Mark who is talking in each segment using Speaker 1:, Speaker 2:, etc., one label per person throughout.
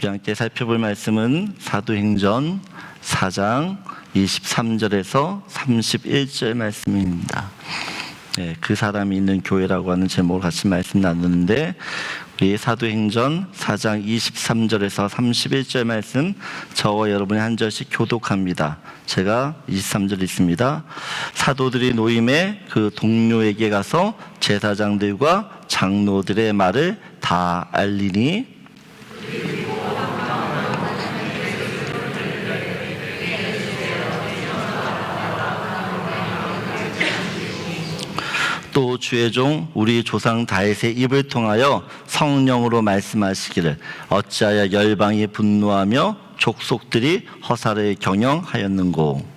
Speaker 1: 우리 함께 살펴볼 말씀은 사도행전 4장 23절에서 31절 말씀입니다. 네, 그 사람이 있는 교회라고 하는 제목을 같이 말씀 나누는데, 우리 사도행전 4장 23절에서 31절 말씀 저와 여러분이 한 절씩 교독합니다. 제가 23절 있습니다. 사도들이 노임에 그 동료에게 가서 제사장들과 장로들의 말을 다 알리니 또 주의 종 우리 조상 다윗의 입을 통하여 성령으로 말씀하시기를 어찌하여 열방이 분노하며 족속들이 허사를 경영하였는고.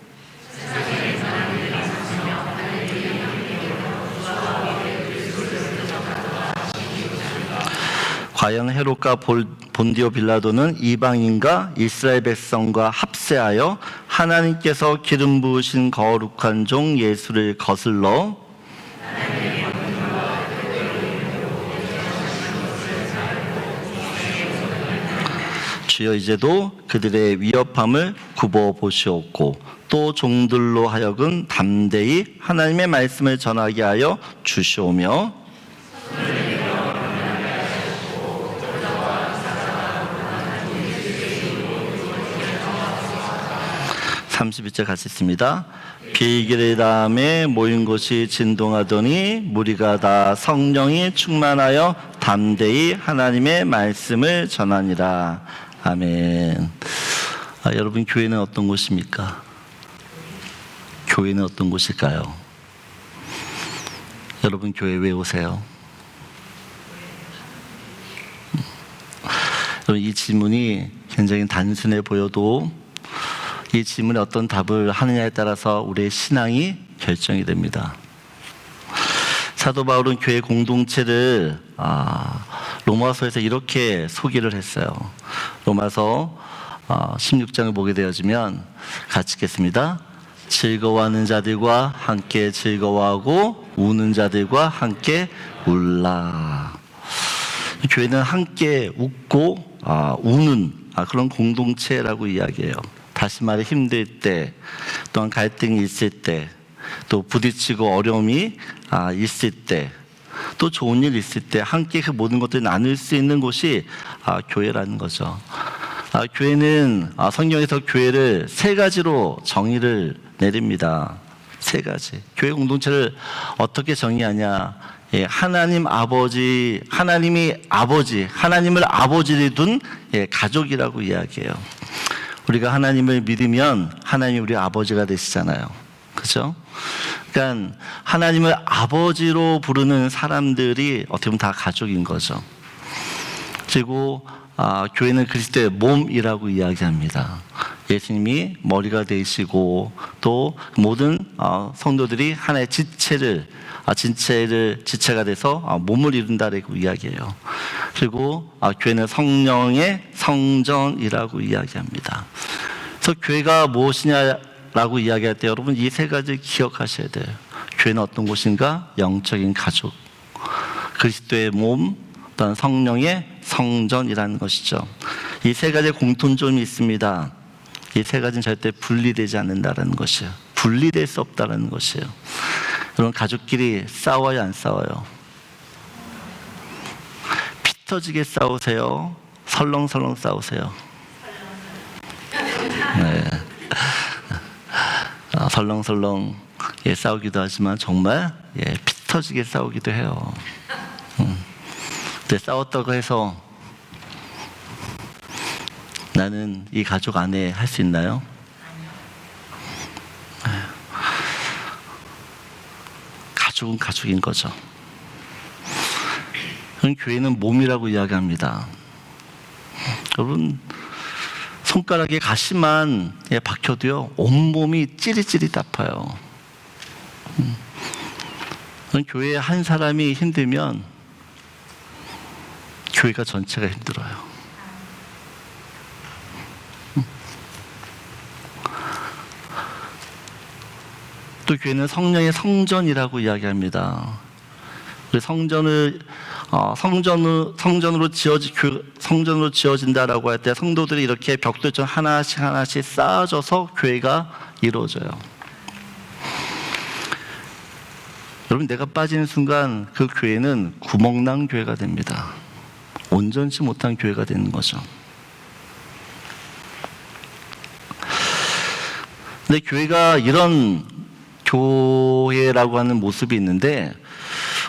Speaker 1: 과연 헤롯과 본디오 빌라도는 이방인과 이스라엘 백성과 합세하여 하나님께서 기름 부으신 거룩한 종 예수를 거슬러 주여 이제도 그들의 위협함을 굽어 보시옵고 또 종들로 하여금 담대히 하나님의 말씀을 전하게 하여 주시오며 32절 같이 있습니다. 비길의 다음에 모인 곳이 진동하더니 무리가 다 성령이 충만하여 담대히 하나님의 말씀을 전하니라. 아멘. 여러분, 교회는 어떤 곳입니까? 교회는 어떤 곳일까요? 여러분, 교회 왜 오세요? 이 질문이 굉장히 단순해 보여도 이 질문에 어떤 답을 하느냐에 따라서 우리의 신앙이 결정이 됩니다. 사도 바울은 교회 공동체를 로마서에서 이렇게 소개를 했어요. 로마서 16장을 보게 되어지면 같이 읽겠습니다. 즐거워하는 자들과 함께 즐거워하고 우는 자들과 함께 울라. 교회는 함께 웃고 우는 그런 공동체라고 이야기해요. 다시 말해 힘들 때, 또한 갈등이 있을 때, 또 부딪히고 어려움이 있을 때, 또 좋은 일 있을 때 함께 그 모든 것들을 나눌 수 있는 곳이 교회라는 거죠. 교회는 성경에서 교회를 세 가지로 정의를 내립니다. 세 가지. 교회 공동체를 어떻게 정의하냐? 하나님을 아버지를 둔 가족이라고 이야기해요. 우리가 하나님을 믿으면 하나님이 우리 아버지가 되시잖아요. 그렇죠? 그러니까 하나님을 아버지로 부르는 사람들이 어떻게 보면 다 가족인 거죠. 그리고 교회는 그리스도의 몸이라고 이야기합니다. 예수님이 머리가 되시고 또 모든 성도들이 하나의 지체가 돼서 몸을 이룬다라고 이야기해요. 그리고 교회는 성령의 성전이라고 이야기합니다. 그래서 교회가 무엇이냐라고 이야기할 때 여러분 이 세 가지 기억하셔야 돼요. 교회는 어떤 곳인가? 영적인 가족, 그리스도의 몸, 또한 성령의 성전이라는 것이죠. 이 세 가지의 공통점이 있습니다. 이 세 가지는 절대 분리되지 않는다는 것이에요. 분리될 수 없다는 것이에요. 여러분, 가족끼리 싸워요, 안 싸워요? 피 터지게 싸우세요? 설렁설렁 싸우세요? 네. 설렁설렁 싸우기도 하지만 정말 피 터지게 싸우기도 해요. 근데 싸웠다고 해서 나는 이 가족 안에 할 수 있나요? 가족은 가족인 거죠. 교회는 몸이라고 이야기합니다. 여러분, 손가락에 가시만 박혀도요 온몸이 찌릿찌릿 아파요. 교회에 한 사람이 힘들면 교회가 전체가 힘들어요. 또 교회는 성령의 성전이라고 이야기합니다. 성전을 성전으로 지어진다라고 할 때 성도들이 이렇게 벽돌처럼 하나씩 쌓아져서 교회가 이루어져요. 여러분, 내가 빠지는 순간 그 교회는 구멍난 교회가 됩니다. 온전치 못한 교회가 되는 거죠. 근데 교회가 이런 교회라고 하는 모습이 있는데,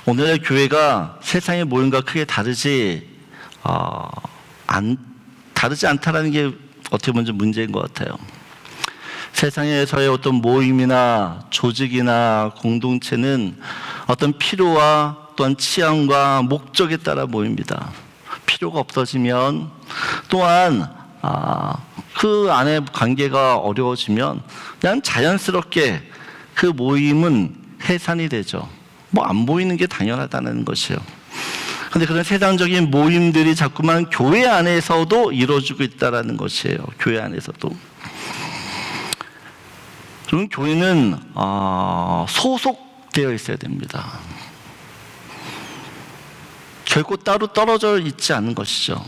Speaker 1: 오늘의 교회가 세상의 모임과 크게 다르지 않다라는 게 어떻게 보면 좀 문제인 것 같아요. 세상에서의 어떤 모임이나 조직이나 공동체는 어떤 필요와 또한 취향과 목적에 따라 모입니다. 필요가 없어지면, 또한 그 안에 관계가 어려워지면 그냥 자연스럽게 그 모임은 해산이 되죠. 뭐 안 보이는 게 당연하다는 것이에요. 그런데 그런 세상적인 모임들이 자꾸만 교회 안에서도 이루어지고 있다는 것이에요. 교회 안에서도. 그럼 교회는 소속되어 있어야 됩니다. 결코 따로 떨어져 있지 않은 것이죠.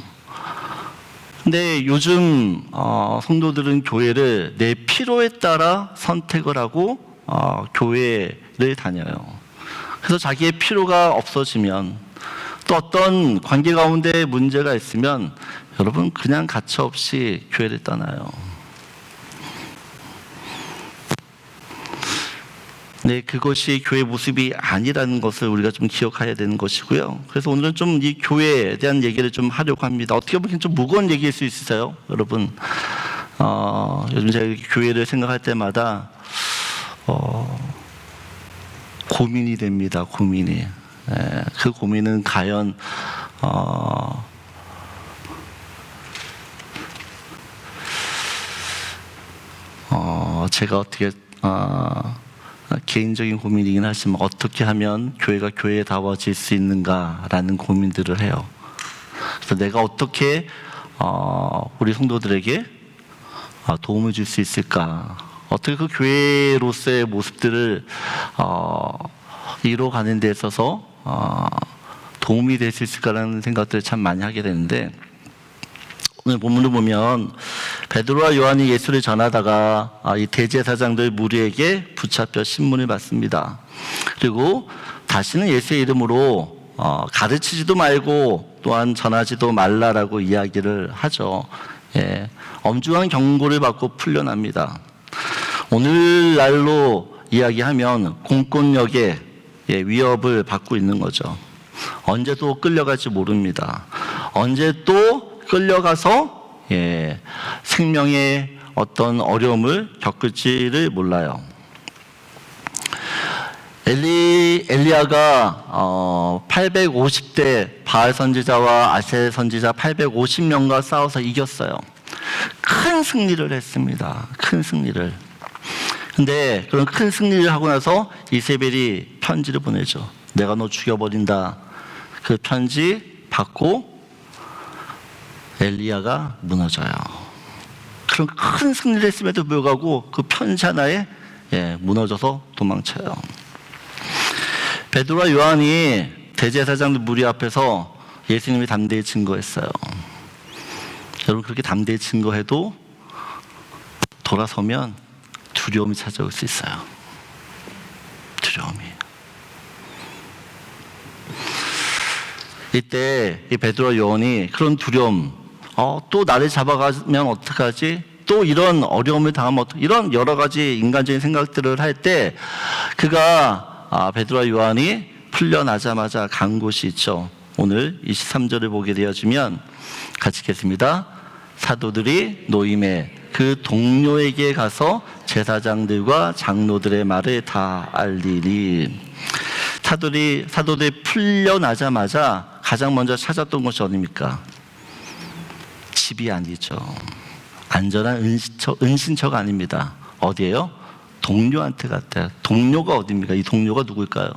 Speaker 1: 근데 요즘 성도들은 교회를 내 필요에 따라 선택을 하고 교회를 다녀요. 그래서 자기의 필요가 없어지면, 또 어떤 관계 가운데 문제가 있으면 여러분 그냥 가차없이 교회를 떠나요. 네, 그것이 교회 모습이 아니라는 것을 우리가 좀 기억해야 되는 것이고요. 그래서 오늘은 좀 이 교회에 대한 얘기를 좀 하려고 합니다. 어떻게 보면 좀 무거운 얘기일 수 있어요, 여러분. 요즘 제가 교회를 생각할 때마다 고민이 됩니다. 고민이. 그 고민은 과연 제가 어떻게 개인적인 고민이긴 하지만 어떻게 하면 교회가 교회다워질 수 있는가라는 고민들을 해요. 그래서 내가 어떻게 우리 성도들에게 도움을 줄 수 있을까? 어떻게 그 교회로서의 모습들을 이뤄가는 데 있어서 도움이 될 수 있을까라는 생각들을 참 많이 하게 되는데, 오늘 본문을 보면 베드로와 요한이 예수를 전하다가 이 대제사장들 무리에게 붙잡혀 신문을 받습니다. 그리고 다시는 예수의 이름으로 가르치지도 말고 또한 전하지도 말라라고 이야기를 하죠. 엄중한 경고를 받고 풀려납니다. 오늘날로 이야기하면 공권력의 위협을 받고 있는 거죠. 언제 또 끌려갈지 모릅니다. 언제 또 끌려가서 생명의 어떤 어려움을 겪을지를 몰라요. 엘리야가 850대 바알 선지자와 아셀 선지자 850명과 싸워서 이겼어요. 큰 승리를 했습니다. 큰 승리를. 근데 그런 큰 승리를 하고 나서 이세벨이 편지를 보내죠. 내가 너 죽여버린다. 그 편지 받고 엘리야가 무너져요. 그런 큰 승리를 했음에도 불구하고 그 편지 하나에 무너져서 도망쳐요. 베드로와 요한이 대제사장들 무리 앞에서 예수님이 담대히 증거했어요. 여러분, 그렇게 담대히 증거해도 돌아서면 두려움이 찾아올 수 있어요. 두려움이. 이때 이 베드로와 요한이 그런 두려움, 또 나를 잡아가면 어떡하지? 또 이런 어려움을 당하면 어떡하지? 이런 여러 가지 인간적인 생각들을 할 때 그가 베드로와 요한이 풀려나자마자 간 곳이 있죠. 오늘 23절을 보게 되어지면 같이 읽겠습니다. 사도들이 노임에 그 동료에게 가서 제사장들과 장로들의 말을 다 알리니. 사도들이 풀려나자마자 가장 먼저 찾았던 곳이 어디입니까? 집이 아니죠. 안전한 은신처가 아닙니다. 어디예요? 동료한테 갔대요. 동료가 어디입니까? 이 동료가 누구일까요?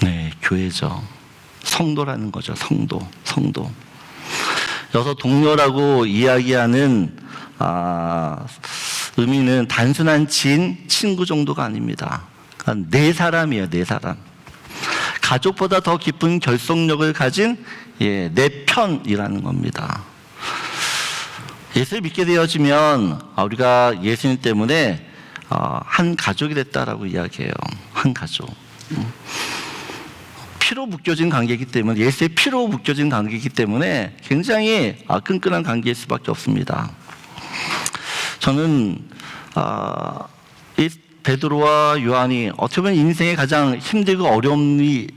Speaker 1: 네, 교회죠. 성도라는 거죠. 성도. 여기서 동료라고 이야기하는 의미는 단순한 친구 정도가 아닙니다. 그러니까 네 사람이에요. 네 사람. 가족보다 더 깊은 결속력을 가진 내 편이라는 겁니다. 예수를 믿게 되어지면 우리가 예수님 때문에 한 가족이 됐다라고 이야기해요. 한 가족. 피로 묶여진 관계이기 때문에, 예수의 피로 묶여진 관계이기 때문에 굉장히 끈끈한 관계일 수밖에 없습니다. 저는 이 베드로와 요한이 어떻게 보면 인생의 가장 힘들고 어려움이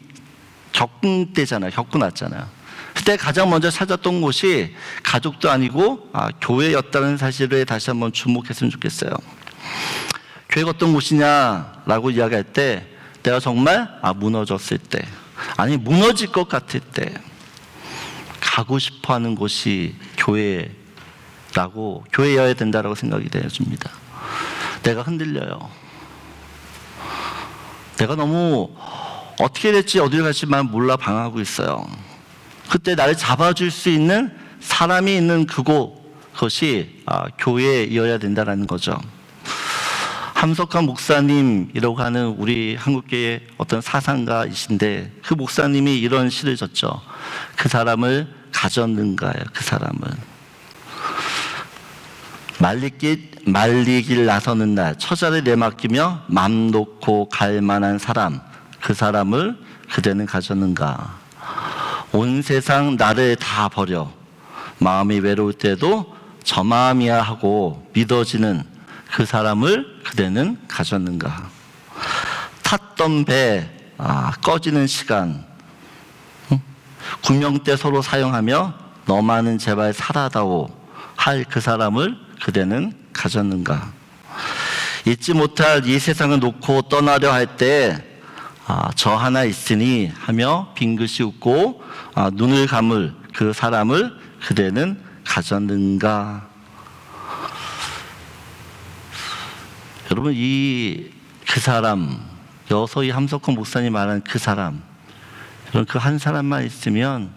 Speaker 1: 겪은 때잖아요. 겪고 났잖아요. 그때 가장 먼저 찾았던 곳이 가족도 아니고 교회였다는 사실에 다시 한번 주목했으면 좋겠어요. 교회가 어떤 곳이냐라고 이야기할 때, 내가 정말 무너졌을 때, 아니 무너질 것 같을 때 가고 싶어하는 곳이 교회여야 된다라고 생각이 되어집니다. 내가 흔들려요. 내가 너무 어떻게 될지 어디를 갈지만 몰라 방황하고 있어요. 그때 나를 잡아줄 수 있는 사람이 있는 그것이 교회여야 된다는 거죠. 함석환 목사님이라고 하는 우리 한국계의 어떤 사상가이신데, 그 목사님이 이런 시를 졌죠. 그 사람을 가졌는가요? 그 사람을 말리길 나서는 날, 처자를 내맡기며 맘 놓고 갈 만한 사람, 그 사람을 그대는 가졌는가? 온 세상 나를 다 버려 마음이 외로울 때도 저 마음이야 하고 믿어지는 그 사람을 그대는 가졌는가? 탔던 배 꺼지는 시간, 구명대 서로 사용하며 너만은 제발 살아다오 할 그 사람을 그대는 가졌는가? 잊지 못할 이 세상을 놓고 떠나려 할 때 저 하나 있으니 하며 빙긋이 웃고 눈을 감을 그 사람을 그대는 가졌는가? 여러분, 그 사람, 여서 이 함석헌 목사님 말하는 그 사람, 여러분, 그 한 사람만 있으면,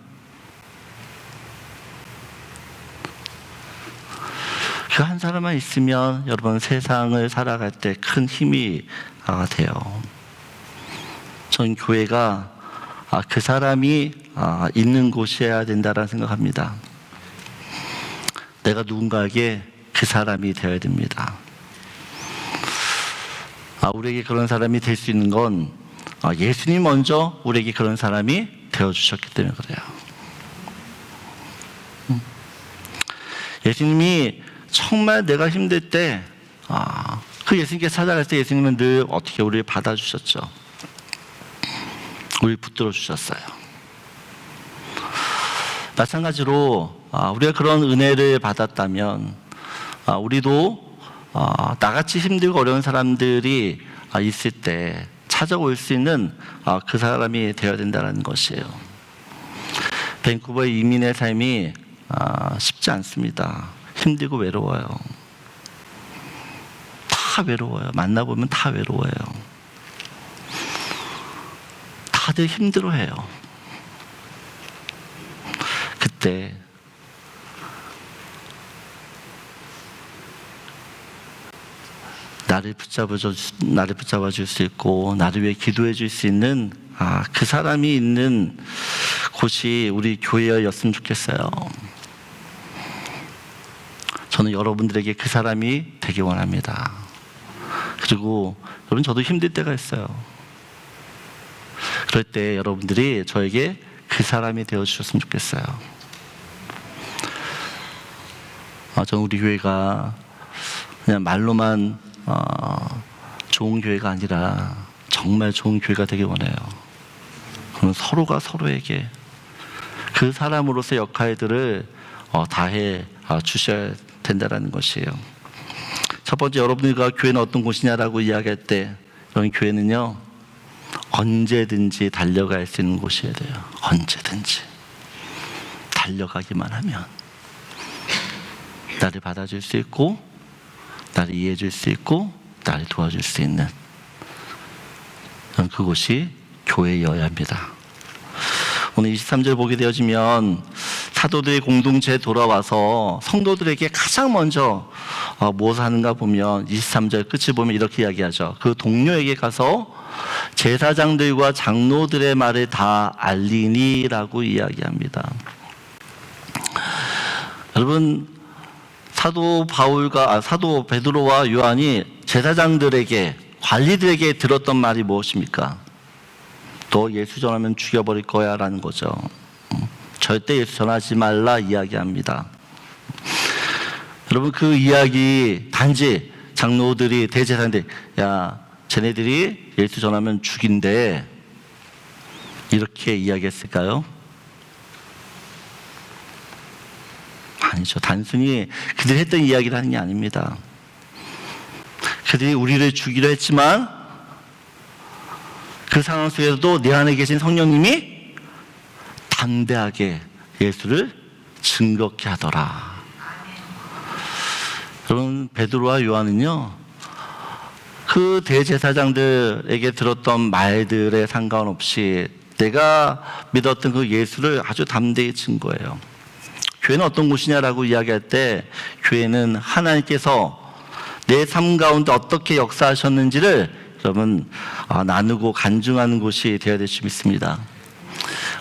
Speaker 1: 그 한 사람만 있으면 여러분 세상을 살아갈 때 큰 힘이 돼요. 전 교회가 그 사람이 있는 곳이어야 된다라는 생각합니다. 내가 누군가에게 그 사람이 되어야 됩니다. 우리에게 그런 사람이 될 수 있는 건 예수님이 먼저 우리에게 그런 사람이 되어주셨기 때문에 그래요. 예수님이 정말 내가 힘들 때 그 예수님께 찾아갈 때 예수님은 늘 어떻게 우리를 받아주셨죠. 우리를 붙들어 주셨어요. 마찬가지로 우리가 그런 은혜를 받았다면 우리도 나같이 힘들고 어려운 사람들이 있을 때 찾아올 수 있는 그 사람이 되어야 된다는 것이에요. 밴쿠버의 이민의 삶이 쉽지 않습니다. 힘들고 외로워요. 다 외로워요. 만나보면 다 외로워요. 다들 힘들어해요. 그때 나를 붙잡아 줄 수 있고 나를 위해 기도해 줄 수 있는 그 사람이 있는 곳이 우리 교회였으면 좋겠어요. 저는 여러분들에게 그 사람이 되기 원합니다. 그리고 여러분, 저도 힘들 때가 있어요. 그럴 때 여러분들이 저에게 그 사람이 되어주셨으면 좋겠어요. 저는 우리 교회가 그냥 말로만 좋은 교회가 아니라 정말 좋은 교회가 되길 원해요. 그럼 서로가 서로에게 그 사람으로서의 역할들을 다해 주셔야 된다는 것이에요. 첫 번째, 여러분들과 교회는 어떤 곳이냐라고 이야기할 때, 여러분, 교회는요 언제든지 달려갈 수 있는 곳이어야 돼요. 언제든지 달려가기만 하면 나를 받아줄 수 있고 나를 이해해 줄 수 있고 나를 도와줄 수 있는 그곳이 교회여야 합니다. 오늘 23절 보게 되어지면 사도들의 공동체에 돌아와서 성도들에게 가장 먼저 무엇을 하는가 보면 23절 끝을 보면 이렇게 이야기하죠. 그 동료에게 가서 제사장들과 장로들의 말을 다 알리니라고 이야기합니다. 여러분, 사도 베드로와 요한이 제사장들에게, 관리들에게 들었던 말이 무엇입니까? 너 예수 전하면 죽여버릴 거야 라는 거죠. 절대 예수 전하지 말라 이야기합니다. 여러분, 그 이야기 단지 장로들이, 대제사장들이 야 쟤네들이 예수 전하면 죽인대 이렇게 이야기했을까요? 아니죠. 단순히 그들이 했던 이야기를 하는 게 아닙니다. 그들이 우리를 죽이려 했지만 그 상황 속에서도 내 안에 계신 성령님이 담대하게 예수를 증거케 하더라. 여러분, 베드로와 요한은요, 그 대제사장들에게 들었던 말들에 상관없이 내가 믿었던 그 예수를 아주 담대히 증거해요. 교회는 어떤 곳이냐라고 이야기할 때, 교회는 하나님께서 내 삶 가운데 어떻게 역사하셨는지를 여러분 나누고 간증하는 곳이 되어야 될 수 믿습니다.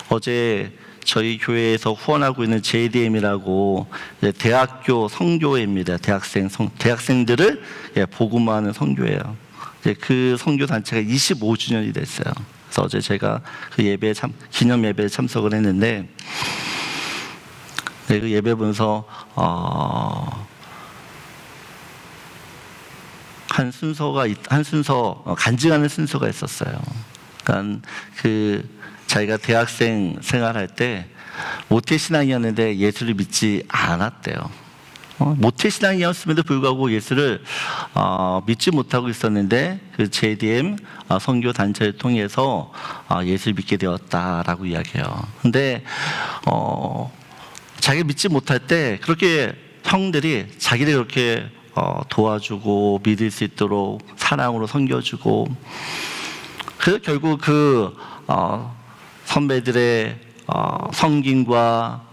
Speaker 1: 어제 저희 교회에서 후원하고 있는 JDM이라고 대학교 선교회입니다. 대학생들을 복음화하는 선교회예요. 그 선교 단체가 25주년이 됐어요. 그래서 어제 제가 그 예배 기념 예배에 참석을 했는데, 그 예배 보면서 한 순서 간증하는 순서가 있었어요. 그러니까 자기가 대학생 생활할 때 모태신앙이었는데 예수를 믿지 않았대요. 모태신앙이었음에도 불구하고 예수를 믿지 못하고 있었는데 그 JDM 선교 단체를 통해서 예수를 믿게 되었다라고 이야기해요. 근데 자기가 믿지 못할 때 그렇게 형들이 자기를 그렇게 도와주고 믿을 수 있도록 사랑으로 섬겨주고, 그래서 결국 그 선배들의 섬김과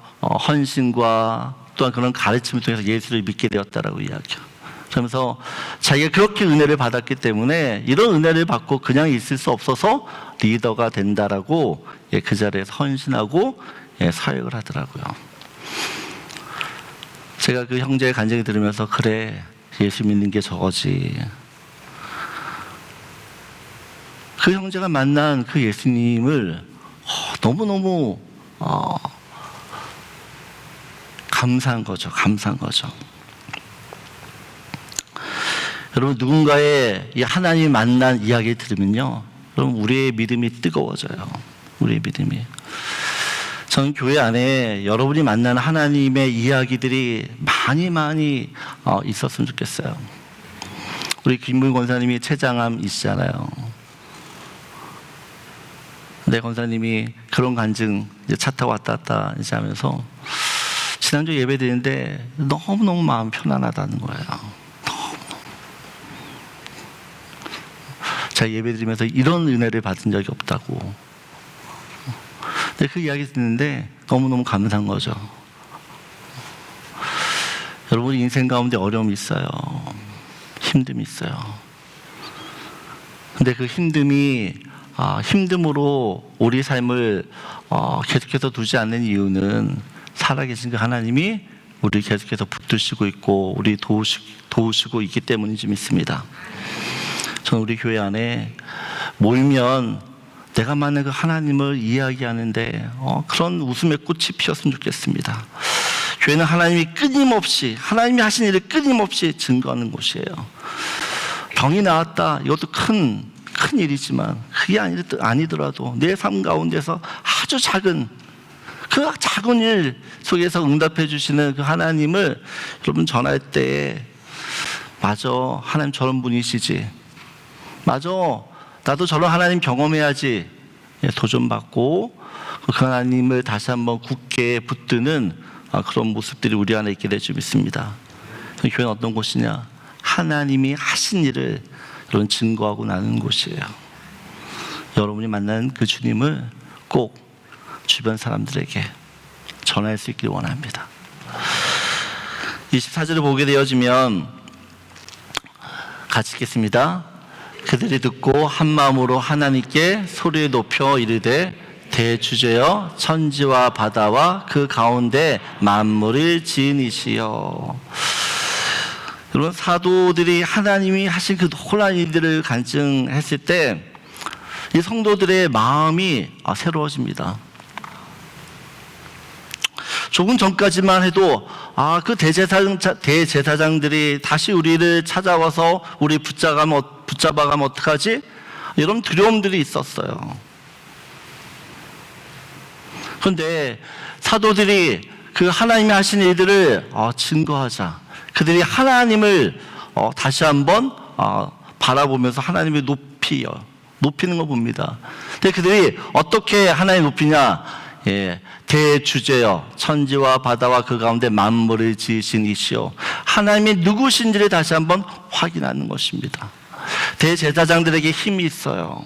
Speaker 1: 헌신과 또한 그런 가르침을 통해서 예수를 믿게 되었다라고 이야기해요. 그러면서 자기가 그렇게 은혜를 받았기 때문에 이런 은혜를 받고 그냥 있을 수 없어서 리더가 된다라고 그 자리에서 헌신하고 사역을 하더라고요. 제가 그 형제의 간증을 들으면서 그래, 예수 믿는 게 저거지. 그 형제가 만난 그 예수님을 너무너무 감사한 거죠. 여러분, 누군가의 이 하나님 만난 이야기를 들으면요, 여러분 우리의 믿음이 뜨거워져요. 우리의 믿음이. 저는 교회 안에 여러분이 만나는 하나님의 이야기들이 많이 있었으면 좋겠어요. 우리 김문 권사님이 췌장암이시잖아요. 네, 권사님이 그런 간증 차 타고 왔다 갔다 하면서 지난주 예배 드리는데 너무너무 마음 편안하다는 거예요. 제가 예배 드리면서 이런 은혜를 받은 적이 없다고. 그 이야기 듣는데 너무너무 감사한 거죠. 여러분, 인생 가운데 어려움이 있어요. 힘듦이 있어요. 근데 그 힘듦으로 우리 삶을 계속해서 두지 않는 이유는 살아계신 그 하나님이 우리를 계속해서 붙드시고 있고 우리 도우시고 있기 때문인지 믿습니다. 저는 우리 교회 안에 모이면 내가 만난 그 하나님을 이야기하는데 그런 웃음의 꽃이 피었으면 좋겠습니다. 교회는 하나님이 하신 일을 끊임없이 증거하는 곳이에요. 병이 나왔다, 이것도 큰 일이지만 그게 아니더라도 내 삶 가운데서 아주 작은 일 속에서 응답해 주시는 그 하나님을 여러분 전할 때, 맞아, 하나님 저런 분이시지, 맞아, 나도 저런 하나님 경험해야지, 도전받고 그 하나님을 다시 한번 굳게 붙드는 그런 모습들이 우리 안에 있게 될 줄 믿습니다. 교회는 어떤 곳이냐? 하나님이 하신 일을 여러분 증거하고 나누는 곳이에요. 여러분이 만난 그 주님을 꼭 주변 사람들에게 전할 수 있길 원합니다. 24절을 보게 되어지면 같이 읽겠습니다. 그들이 듣고 한 마음으로 하나님께 소리를 높여 이르되 대주제여 천지와 바다와 그 가운데 만물을 지은 이시여. 여러분, 사도들이 하나님이 하신 그 놀라운 일들을 간증했을 때 이 성도들의 마음이 새로워집니다. 조금 전까지만 해도 그 대제사장들이 다시 우리를 찾아와서 우리 붙잡아가면 어떡하지? 이런 두려움들이 있었어요. 그런데 사도들이 그 하나님이 하신 일들을 증거하자. 그들이 하나님을 다시 한번 바라보면서 하나님을 높이는 거 봅니다. 근데 그들이 어떻게 하나님 높이냐? 대주제여 천지와 바다와 그 가운데 만물을 지으신 이시여. 하나님이 누구신지를 다시 한번 확인하는 것입니다. 대제사장들에게 힘이 있어요.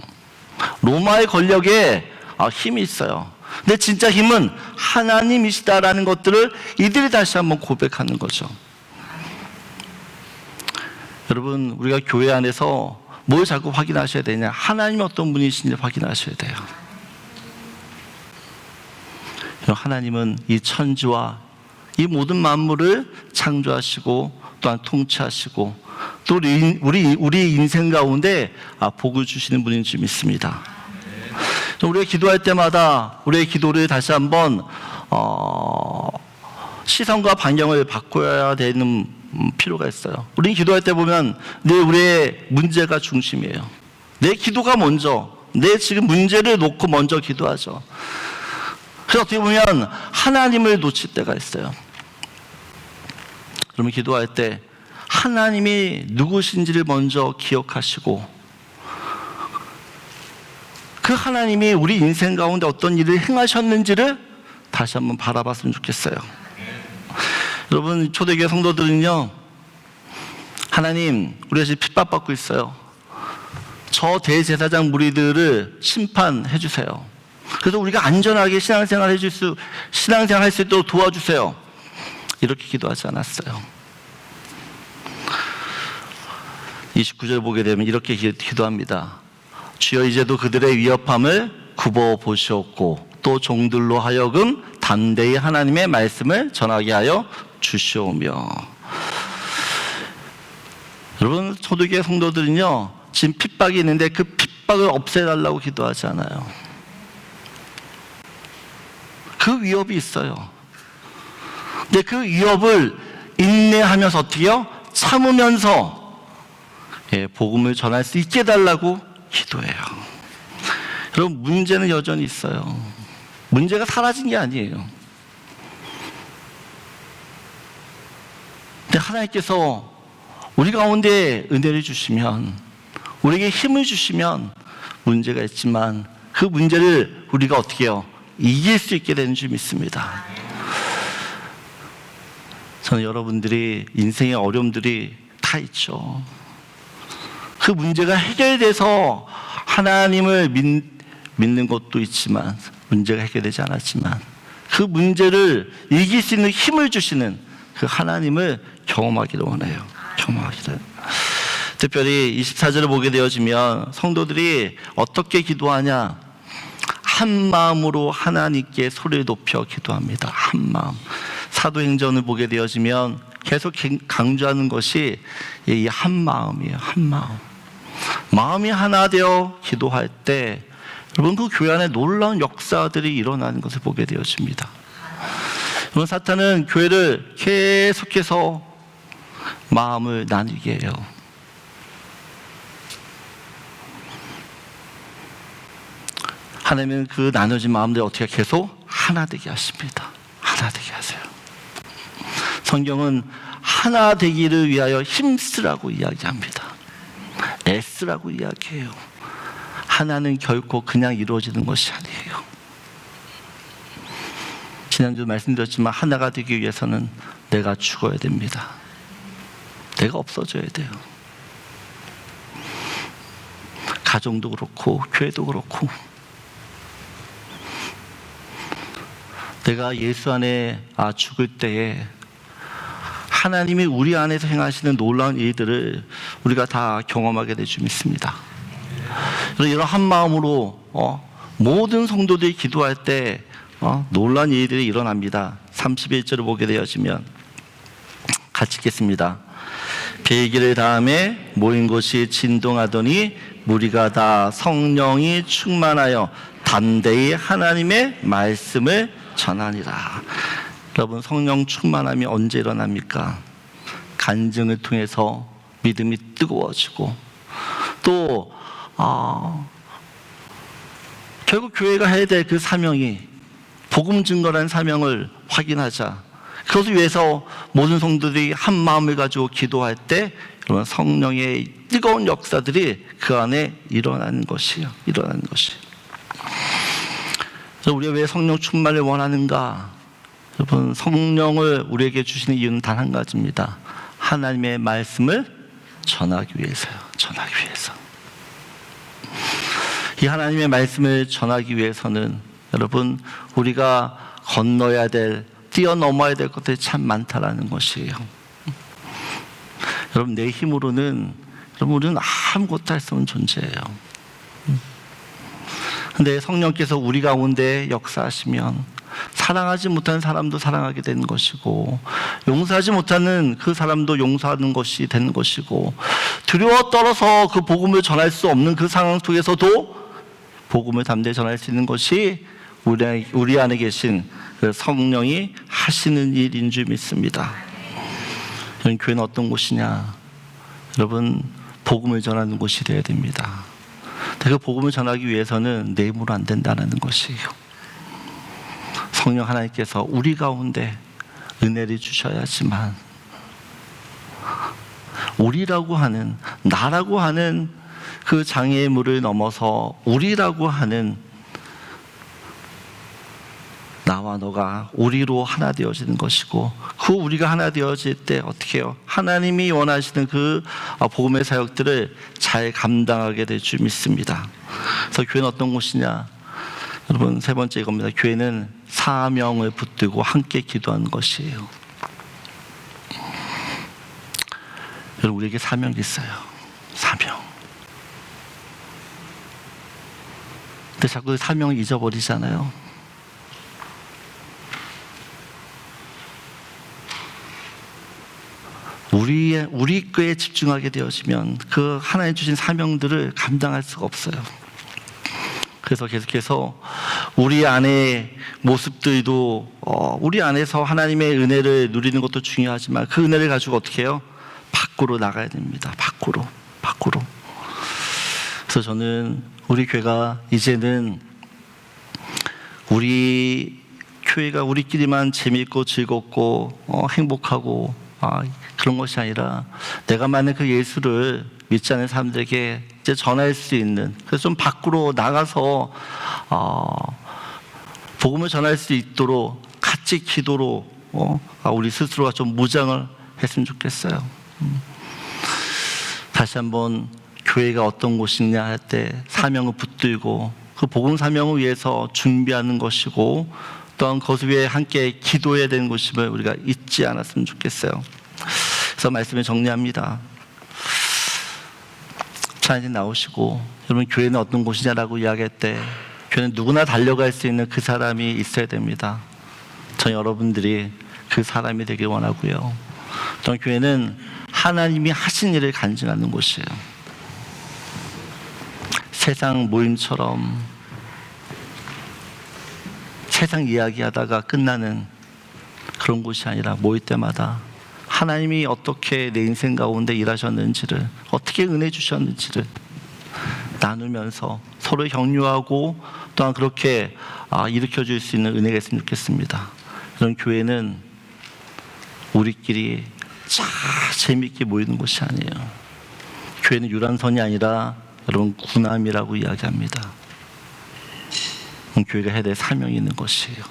Speaker 1: 로마의 권력에 힘이 있어요. 근데 진짜 힘은 하나님이시다라는 것들을 이들이 다시 한번 고백하는 거죠. 여러분, 우리가 교회 안에서 뭘 자꾸 확인하셔야 되냐? 하나님이 어떤 분이신지 확인하셔야 돼요. 하나님은 이 천지와 이 모든 만물을 창조하시고 또한 통치하시고 또 우리 인생 가운데 복을 주시는 분인 줄 믿습니다. 우리가 기도할 때마다 우리의 기도를 다시 한번 시선과 방향을 바꿔야 되는 필요가 있어요. 우리는 기도할 때 보면 늘 우리의 문제가 중심이에요. 내 기도가 먼저, 내 지금 문제를 놓고 먼저 기도하죠. 그래서 어떻게 보면 하나님을 놓칠 때가 있어요. 그러면 기도할 때 하나님이 누구신지를 먼저 기억하시고 그 하나님이 우리 인생 가운데 어떤 일을 행하셨는지를 다시 한번 바라봤으면 좋겠어요. 여러분, 초대교회 성도들은요, 하나님, 우리가 지금 핍박받고 있어요. 저 대제사장 무리들을 심판해 주세요. 그래서 우리가 안전하게 신앙생활 할 수 있도록 도와주세요. 이렇게 기도하지 않았어요. 29절 보게 되면 이렇게 기도합니다. 주여, 이제도 그들의 위협함을 굽어 보시옵고 또 종들로 하여금 담대히 하나님의 말씀을 전하게 하여 주시오며. 여러분, 초대교회 성도들은요, 지금 핍박이 있는데 그 핍박을 없애달라고 기도하지 않아요. 그 위협이 있어요. 근데 그 위협을 인내하면서 어떻게요? 참으면서 복음을 전할 수 있게 해달라고 기도해요. 여러분, 문제는 여전히 있어요. 문제가 사라진 게 아니에요. 근데 하나님께서 우리 가운데 은혜를 주시면, 우리에게 힘을 주시면 문제가 있지만 그 문제를 우리가 어떻게 해요? 이길 수 있게 되는 줄 믿습니다. 저는 여러분들이 인생의 어려움들이 다 있죠. 그 문제가 해결돼서 하나님을 믿는 것도 있지만, 문제가 해결되지 않았지만 그 문제를 이길 수 있는 힘을 주시는 그 하나님을 경험하기를 원해요. 경험하기를. 특별히 24절을 보게 되어지면 성도들이 어떻게 기도하냐? 한 마음으로 하나님께 소리를 높여 기도합니다. 한 마음. 사도행전을 보게 되어지면 계속 강조하는 것이 이 한 마음이에요. 한 마음. 마음이 하나 되어 기도할 때 여러분, 그 교회 안에 놀라운 역사들이 일어나는 것을 보게 되어집니다. 여러분, 사탄은 교회를 계속해서 마음을 나뉘게 해요. 하나님은 그 나눠진 마음들 어떻게 계속 하나 되게 하십니다. 하나 되게 하세요. 성경은 하나 되기를 위하여 힘쓰라고 이야기합니다. 애쓰라고 이야기해요. 하나는 결코 그냥 이루어지는 것이 아니에요. 지난주 말씀드렸지만 하나가 되기 위해서는 내가 죽어야 됩니다. 내가 없어져야 돼요. 가정도 그렇고 교회도 그렇고 내가 예수 안에 죽을 때에 하나님이 우리 안에서 행하시는 놀라운 일들을 우리가 다 경험하게 될 줄 믿습니다. 이런 한 마음으로 모든 성도들이 기도할 때 놀라운 일들이 일어납니다. 31절을 보게 되어지면 같이 읽겠습니다. 베개를 다음에 모인 곳이 진동하더니 무리가 다 성령이 충만하여 담대히 하나님의 말씀을 전하니라. 여러분, 성령 충만함이 언제 일어납니까? 간증을 통해서 믿음이 뜨거워지고, 또 결국 교회가 해야 될 그 사명이 복음 증거라는 사명을 확인하자. 그것을 위해서 모든 성도들이 한 마음을 가지고 기도할 때 여러분, 성령의 뜨거운 역사들이 그 안에 일어나는 것이에요. 일어나는 것이. 우리가 왜 성령 충만을 원하는가? 여러분, 성령을 우리에게 주시는 이유는 단 한 가지입니다. 하나님의 말씀을 전하기 위해서요. 전하기 위해서. 이 하나님의 말씀을 전하기 위해서는 여러분, 우리가 건너야 될, 뛰어넘어야 될 것들이 참 많다라는 것이에요. 여러분, 내 힘으로는 우리는 아무것도 할 수 없는 존재예요. 근데 성령께서 우리 가운데 역사하시면 사랑하지 못하는 사람도 사랑하게 되는 것이고, 용서하지 못하는 그 사람도 용서하는 것이 되는 것이고, 두려워 떨어서 그 복음을 전할 수 없는 그 상황 속에서도 복음을 담대히 전할 수 있는 것이 우리 안에 계신 그 성령이 하시는 일인 줄 믿습니다. 여러분, 교회는 어떤 곳이냐? 여러분, 복음을 전하는 곳이 되어야 됩니다. 그 복음을 전하기 위해서는 내 힘으로 안 된다는 것이에요. 성령 하나님께서 우리 가운데 은혜를 주셔야지만, 우리라고 하는, 나라고 하는 그 장애의 물을 넘어서 우리라고 하는 나와 너가 우리로 하나 되어지는 것이고, 그 우리가 하나 되어질 때 어떻게 해요? 하나님이 원하시는 그 복음의 사역들을 잘 감당하게 될 줄 믿습니다. 그래서 교회는 어떤 곳이냐? 여러분, 세 번째 이겁니다. 교회는 사명을 붙들고 함께 기도하는 것이에요. 여러분, 우리에게 사명이 있어요. 사명. 근데 자꾸 사명을 잊어버리잖아요. 우리 꾀에 집중하게 되어지면 그 하나님 주신 사명들을 감당할 수가 없어요. 그래서 계속해서 우리 안의 모습들도 우리 안에서 하나님의 은혜를 누리는 것도 중요하지만 그 은혜를 가지고 어떻게 해요? 밖으로 나가야 됩니다. 밖으로. 그래서 저는 우리 교회가 이제는 우리 교회가 우리끼리만 재미있고 즐겁고 행복하고 그런 것이 아니라 내가 만든 그 예수를 믿지 않는 사람들에게 이제 전할 수 있는, 그래서 좀 밖으로 나가서 복음을 전할 수 있도록 같이 기도로 우리 스스로가 좀 무장을 했으면 좋겠어요. 다시 한번 교회가 어떤 곳이냐 할 때 사명을 붙들고 그 복음 사명을 위해서 준비하는 것이고, 또한 그것 위에 함께 기도해야 되는 것임을 우리가 잊지 않았으면 좋겠어요. 그래서 말씀을 정리합니다. 찬양팀 나오시고, 여러분, 교회는 어떤 곳이냐라고 이야기할 때 교회는 누구나 달려갈 수 있는 그 사람이 있어야 됩니다. 저 여러분들이 그 사람이 되길 원하고요. 저 교회는 하나님이 하신 일을 간증하는 곳이에요. 세상 모임처럼 세상 이야기하다가 끝나는 그런 곳이 아니라, 모일 때마다 하나님이 어떻게 내 인생 가운데 일하셨는지를, 어떻게 은혜 주셨는지를 나누면서 서로 격려하고, 또한 그렇게 일으켜줄 수 있는 은혜가 있으면 좋겠습니다. 이런 교회는 우리끼리 재미있게 모이는 곳이 아니에요. 교회는 유람선이 아니라 여러분 군함이라고 이야기합니다. 교회가 해야 될 사명이 있는 것이에요.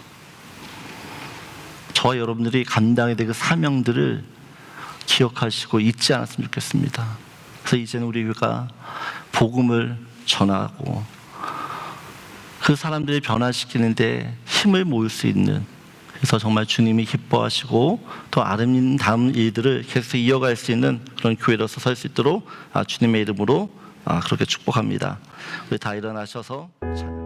Speaker 1: 저와 여러분들이 감당해야 될 그 사명들을 기억하시고 잊지 않았으면 좋겠습니다. 그래서 이제는 우리 교회가 복음을 전하고 그 사람들을 변화시키는데 힘을 모을 수 있는 그래서 정말 주님이 기뻐하시고 또 아름다운 일들을 계속 이어갈 수 있는 그런 교회로서 설 수 있도록 주님의 이름으로 그렇게 축복합니다. 우리 다 일어나셔서 찬양.